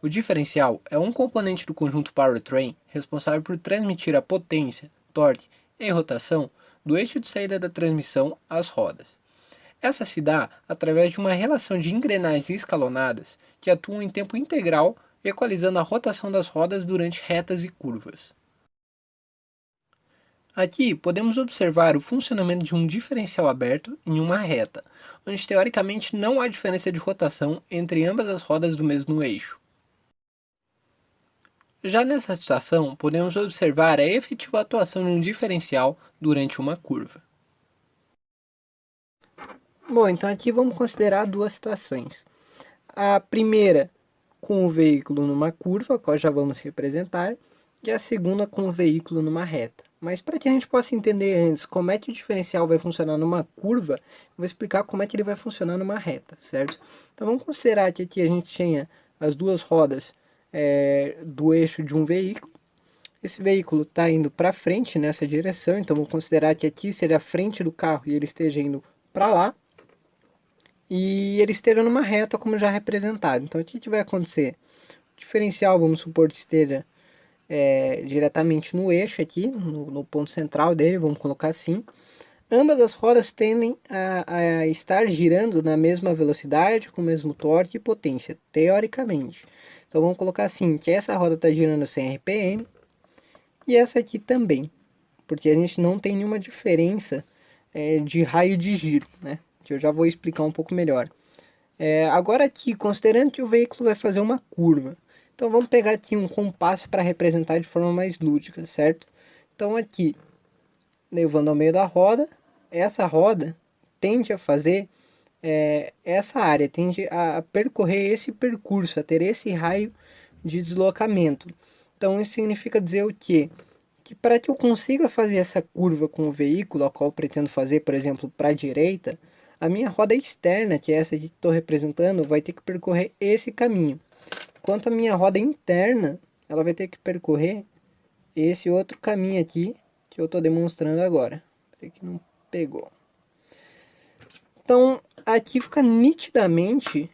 O diferencial é um componente do conjunto powertrain responsável por transmitir a potência, torque e rotação do eixo de saída da transmissão às rodas. Essa se dá através de uma relação de engrenagens escalonadas que atuam em tempo integral, equalizando a rotação das rodas durante retas e curvas. Aqui podemos observar o funcionamento de um diferencial aberto em uma reta, onde teoricamente não há diferença de rotação entre ambas as rodas do mesmo eixo. Já nessa situação, podemos observar a efetiva atuação de um diferencial durante uma curva. Bom, então aqui vamos considerar duas situações. A primeira com o veículo numa curva, qual já vamos representar, e a segunda com o veículo numa reta. Mas para que a gente possa entender antes como é que o diferencial vai funcionar numa curva, eu vou explicar como é que ele vai funcionar numa reta, certo? Então vamos considerar que aqui a gente tenha as duas rodas do eixo de um veículo. Esse veículo está indo para frente nessa direção, então vamos considerar que aqui seria a frente do carro e ele esteja indo para lá. E ele esteja numa reta como já representado. Então o que vai acontecer? O diferencial, vamos supor que esteja diretamente no eixo aqui, no ponto central dele, vamos colocar assim. Ambas as rodas tendem a estar girando na mesma velocidade, com o mesmo torque e potência, teoricamente. Então vamos colocar assim, que essa roda está girando 100 RPM e essa aqui também, porque a gente não tem nenhuma diferença de raio de giro, né? Que eu já vou explicar um pouco melhor. Agora aqui, considerando que o veículo vai fazer uma curva, então vamos pegar aqui um compasso para representar de forma mais lúdica, certo? Então aqui, levando ao meio da roda, essa roda tende a fazer essa área, tende a percorrer esse percurso, a ter esse raio de deslocamento. Então isso significa dizer o quê? Que para que eu consiga fazer essa curva com o veículo, a qual eu pretendo fazer, por exemplo, para a direita, a minha roda externa, que é essa que estou representando, vai ter que percorrer esse caminho. Enquanto a minha roda interna, ela vai ter que percorrer esse outro caminho aqui, que eu estou demonstrando agora. Peraí que não pegou. Então, aqui fica nitidamente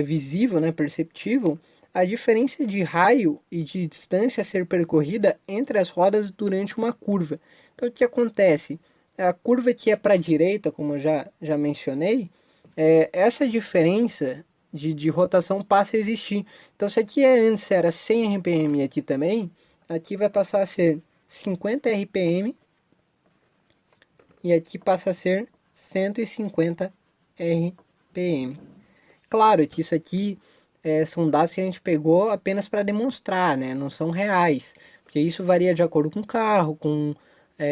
visível, né, perceptível, a diferença de raio e de distância a ser percorrida entre as rodas durante uma curva. Então, o que acontece? A curva que é para a direita, como eu já mencionei, essa diferença de rotação passa a existir. Então, se aqui antes era 100 RPM e aqui também, aqui vai passar a ser 50 RPM e aqui passa a ser 150 RPM. Claro que isso aqui são dados que a gente pegou apenas para demonstrar, né? Não são reais, porque isso varia de acordo com o carro, com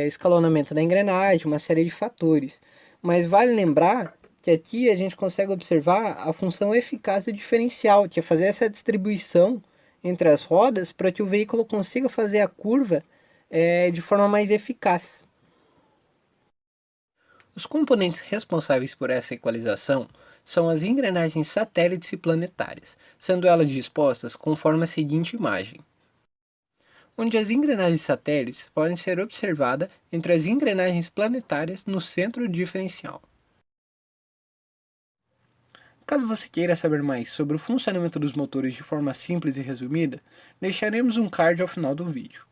escalonamento da engrenagem, uma série de fatores. Mas vale lembrar que aqui a gente consegue observar a função eficaz do diferencial, que é fazer essa distribuição entre as rodas para que o veículo consiga fazer a curva de forma mais eficaz. Os componentes responsáveis por essa equalização são as engrenagens satélites e planetárias, sendo elas dispostas conforme a seguinte imagem, onde as engrenagens satélites podem ser observadas entre as engrenagens planetárias no centro do diferencial. Caso você queira saber mais sobre o funcionamento dos motores de forma simples e resumida, deixaremos um card ao final do vídeo.